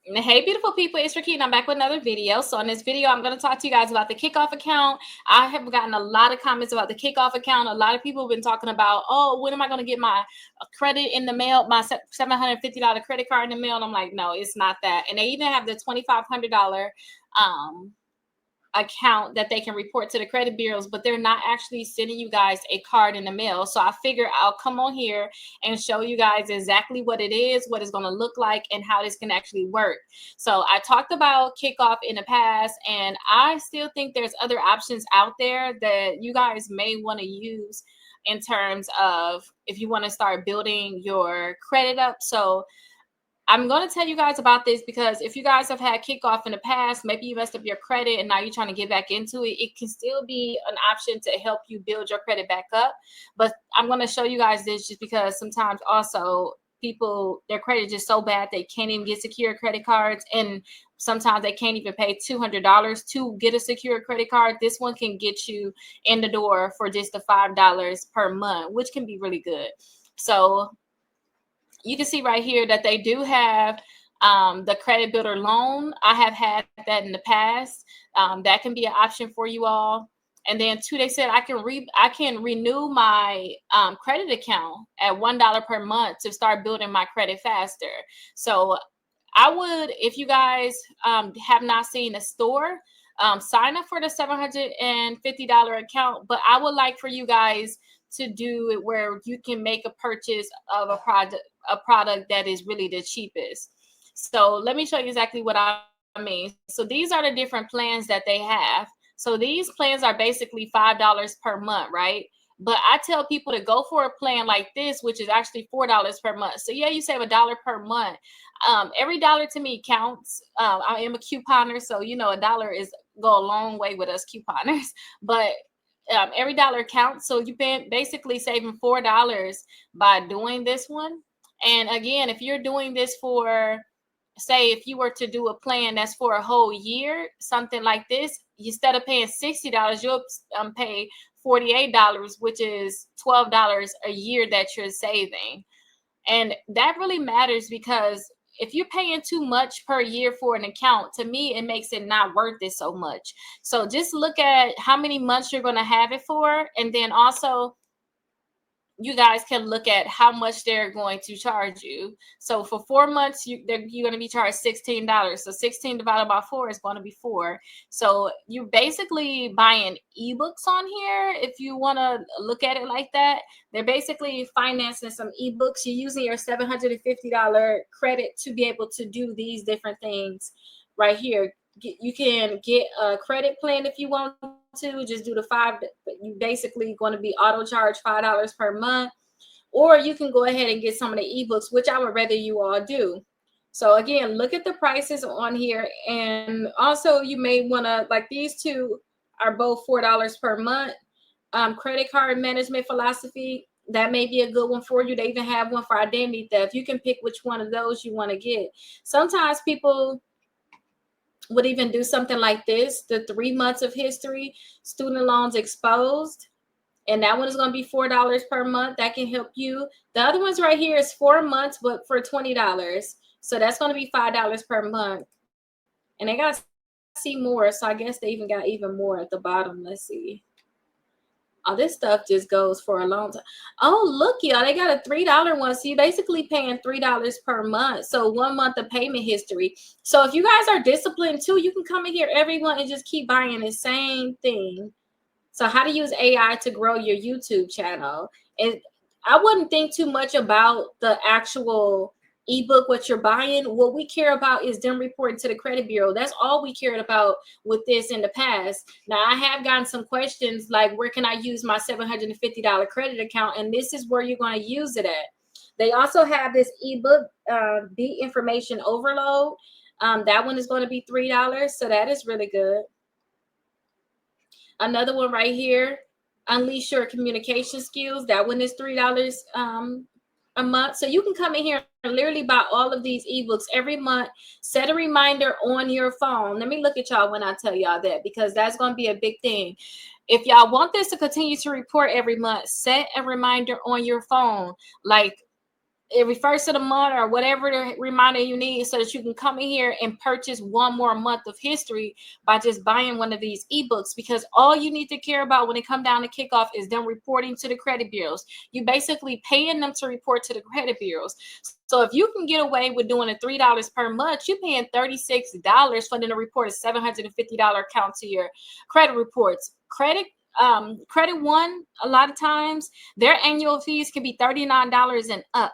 Hey, beautiful people, it's Rickita. I'm back with another video. So in this video, I'm going to talk to you guys about the Kikoff account. I have gotten a lot of comments about the Kikoff account. A lot of people have been talking about, oh, when am I going to get my credit in the mail, my $750 credit card in the mail? And I'm like, no, it's not that. And they even have the $2,500 account that they can report to the credit bureaus, but they're not actually sending you guys a card in the mail. So I figure I'll come on here and show you guys exactly what it is, what it's going to look like, and how this can actually work. So I talked about Kikoff in the past, and I still think there's other options out there that you guys may want to use in terms of if you want to start building your credit up. So I'm going to tell you guys about this because if you guys have had Kikoff in the past, maybe you messed up your credit and now you're trying to get back into it, it can still be an option to help you build your credit back up. But I'm going to show you guys this just because sometimes also people, their credit is just so bad they can't even get secure credit cards, and sometimes they can't even pay $200 to get a secure credit card. This one can get you in the door for just the $5 per month, which can be really good. So you can see right here that they do have the credit builder loan. I have had that in the past. That can be an option for you all. And then too, they said I can renew my credit account at $1 per month to start building my credit faster. So I would, if you guys have not seen the store, sign up for the $750 account. But I would like for you guys to do it where you can make a purchase of a product that is really the cheapest. So let me show you exactly what I mean. So these are the different plans that they have. So these plans are basically $5 per month, right? But I tell people to go for a plan like this, which is actually $4 per month. So yeah, you save $1 per month. Every dollar to me counts. I am a couponer, so you know a dollar is go a long way with us couponers. But every dollar counts. So you've been basically saving $4 by doing this one. And again, if you're doing this for, say, if you were to do a plan that's for a whole year, something like this, instead of paying $60, you'll pay $48, which is $12 a year that you're saving. And that really matters because if you're paying too much per year for an account, to me, it makes it not worth it so much. So just look at how many months you're going to have it for. And then also, you guys can look at how much they're going to charge you. So for 4 months, you're going to be charged $16. So 16 divided by 4 is going to be 4. So you're basically buying ebooks on here. If you want to look at it like that, they're basically financing some ebooks. You're using your $750 credit to be able to do these different things right here. You can get a credit plan if you want to. Just do the $5. You basically going to be auto charged $5 per month, or you can go ahead and get some of the ebooks, which I would rather you all do. So again, look at the prices on here, and also you may want to, like, these two are both $4 per month. Credit card management philosophy, that may be a good one for you. They even have one for identity theft. You can pick which one of those you want to get. Sometimes people would even do something like this, the 3 months of history, student loans exposed. And that one is going to be $4 per month. That can help you. The other ones right here is 4 months, but for $20. So that's going to be $5 per month. And they got to see more. So I guess they even got even more at the bottom. Let's see. Oh, this stuff just goes for a long time. Oh, look, y'all, they got a $3 one. So you're basically paying $3 per month. So 1 month of payment history. So if you guys are disciplined too, you can come in here every month and just keep buying the same thing. So how to use AI to grow your YouTube channel. And I wouldn't think too much about the actual ebook, what you're buying. What we care about is them reporting to the credit bureau. That's all we cared about with this in the past. Now, I have gotten some questions like, where can I use my $750 credit account? And this is where you're going to use it at. They also have this ebook, the information overload. That one is going to be $3. So that is really good. Another one right here, unleash your communication skills. That one is $3 a month. So you can come in here and literally buy all of these ebooks every month. Set a reminder on your phone. Let me look at y'all when I tell y'all that, because that's going to be a big thing. If y'all want this to continue to report every month, set a reminder on your phone. Like, every first of the month or whatever the reminder you need, so that you can come in here and purchase one more month of history by just buying one of these ebooks. Because all you need to care about when it come down to Kikoff is them reporting to the credit bureaus. You basically paying them to report to the credit bureaus. So if you can get away with doing a $3 per month, you're paying $36 for them to report a $750 account to your credit reports. Credit One, a lot of times their annual fees can be $39 and up.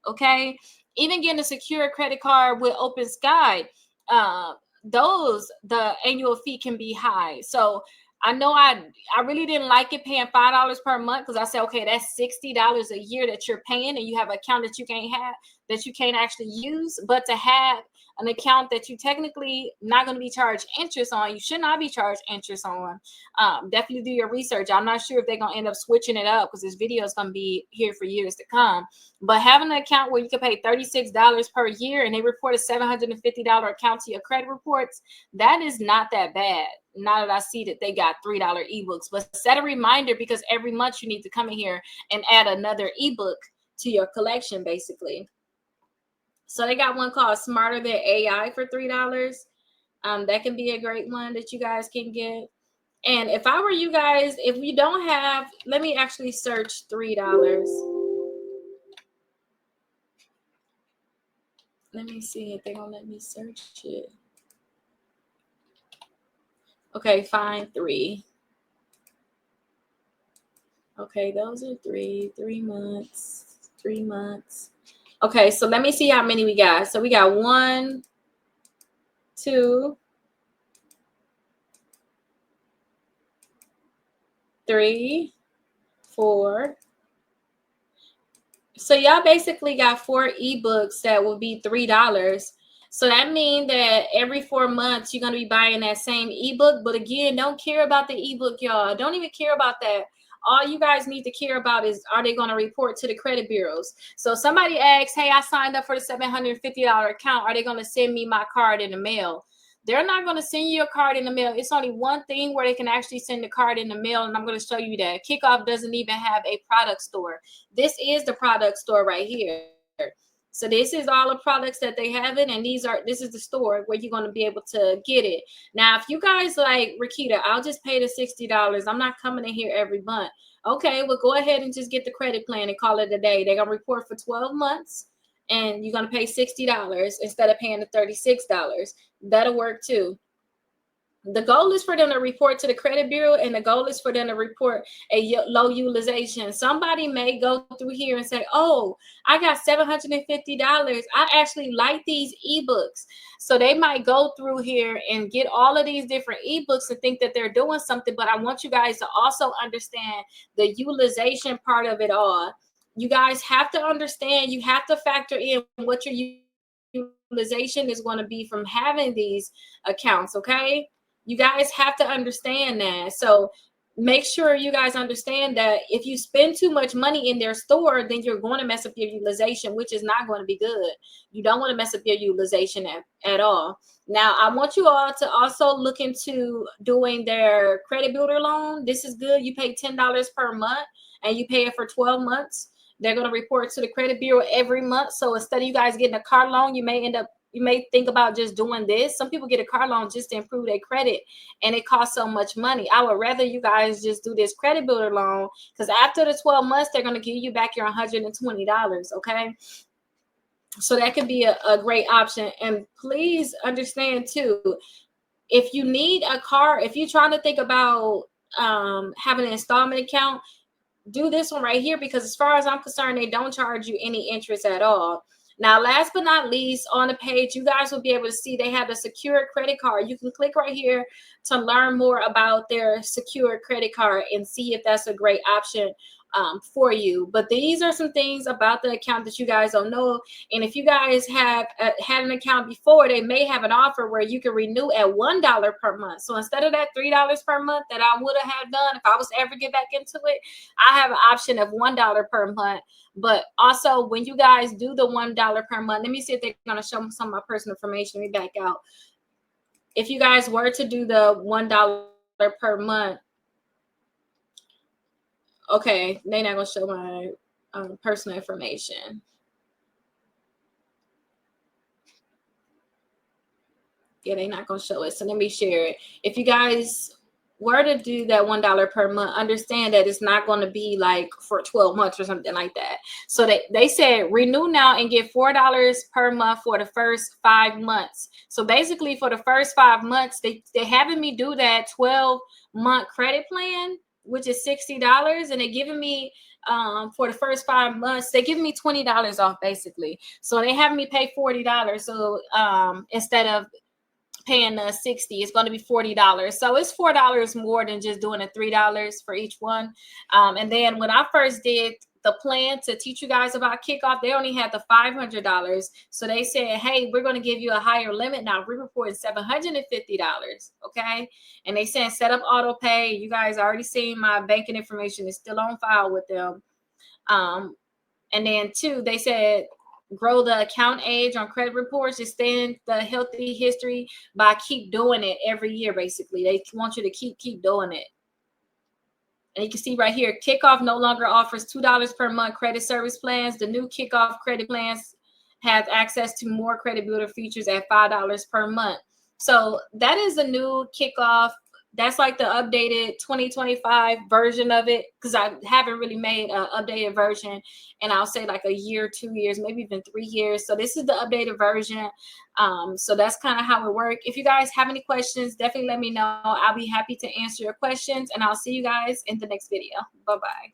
Okay, even getting a secure credit card with Open Sky, uh, the annual fee can be high. So I know I really didn't like it paying $5 per month, because I said, okay, that's $60 a year that you're paying, and you have an account that you can't actually use. But to have an account that you technically not going to be charged interest on, you should not be charged interest on. Definitely do your research. I'm not sure if they're going to end up switching it up, because this video is going to be here for years to come. But having an account where you can pay $36 per year and they report a $750 account to your credit reports, that is not that bad. Now that I see that they got $3 ebooks, but set a reminder, because every month you need to come in here and add another ebook to your collection, basically. So they got one called Smarter Than AI for $3. That can be a great one that you guys can get. And if I were you guys, if you don't have, let me actually search $3. Let me see if they're gonna let me search it. Okay, find 3. Okay, those are 3 months, 3 months. Okay, so let me see how many we got. So we got 1, 2, 3, 4. So y'all basically got 4 ebooks that will be $3. So that means that every 4 months you're going to be buying that same ebook. But again, don't care about the ebook, y'all. Don't even care about that. All you guys need to care about is, are they going to report to the credit bureaus? So somebody asks, hey, I signed up for the $750 account. Are they going to send me my card in the mail? They're not going to send you a card in the mail. It's only one thing where they can actually send the card in the mail, and I'm going to show you that. Kikoff doesn't even have a product store. This is the product store right here. So this is all the products that they have in, and this is the store where you're going to be able to get it. Now, if you guys like, Rickita, I'll just pay the $60. I'm not coming in here every month. Okay, well, go ahead and just get the credit plan and call it a day. They're going to report for 12 months, and you're going to pay $60 instead of paying the $36. That'll work too. The goal is for them to report to the credit bureau, and the goal is for them to report a low utilization. Somebody may go through here and say, oh, I got $750. I actually like these ebooks. So they might go through here and get all of these different ebooks and think that they're doing something. But I want you guys to also understand the utilization part of it all. You guys have to understand, you have to factor in what your utilization is going to be from having these accounts, okay? You guys have to understand that. So make sure you guys understand that if you spend too much money in their store, then you're going to mess up your utilization, which is not going to be good. You don't want to mess up your utilization at all. Now, I want you all to also look into doing their credit builder loan. This is good. You pay $10 per month and you pay it for 12 months. They're going to report to the credit bureau every month. So instead of you guys getting a car loan, you may think about just doing this. Some people get a car loan just to improve their credit, and it costs so much money. I would rather you guys just do this credit builder loan, because after the 12 months, they're going to give you back your $120, okay? So that could be a great option. And please understand too, if you need a car, if you're trying to think about having an installment account, do this one right here, because as far as I'm concerned, they don't charge you any interest at all. Now, last but not least, on the page, you guys will be able to see they have a secure credit card. You can click right here to learn more about their secure credit card and see if that's a great option for you. But these are some things about the account that you guys don't know. And if you guys have had an account before, they may have an offer where you can renew at $1 per month. So instead of that $3 per month that I would have done if I was to ever get back into it, I have an option of $1 per month. But also, when you guys do the $1 per month, let me see if they're going to show me some of my personal information. Let me back out. If you guys were to do the $1 per month, okay, they're not going to show my personal information. Yeah, they're not gonna show it. So let me share it. If you guys were to do that $1 per month, understand that it's not going to be like for 12 months or something like that. So they said renew now and get $4 per month for the first 5 months. So basically for the first 5 months, they're having me do that 12-month credit plan, which is $60, and they're giving me for the first 5 months, they give me $20 off basically. So they have me pay $40. So instead of paying the 60, it's going to be $40. So it's $4 more than just doing the $3 for each one. And then when I first did the plan to teach you guys about Kikoff, they only had the $500. So they said, hey, we're going to give you a higher limit now. We're reporting $750. Okay. And they said set up auto pay. You guys already seen my banking information is still on file with them. And then two, they said grow the account age on credit reports, extend the healthy history by keep doing it every year. Basically, they want you to keep doing it. And you can see right here, Kikoff no longer offers $2 per month credit service plans. The new Kikoff credit plans have access to more credit builder features at $5 per month. So that is a new Kikoff. That's like the updated 2025 version of it, because I haven't really made an updated version and I'll say like a year, 2 years, maybe even 3 years. So this is the updated version. So that's kind of how it works. If you guys have any questions, definitely let me know. I'll be happy to answer your questions, and I'll see you guys in the next video. Bye-bye.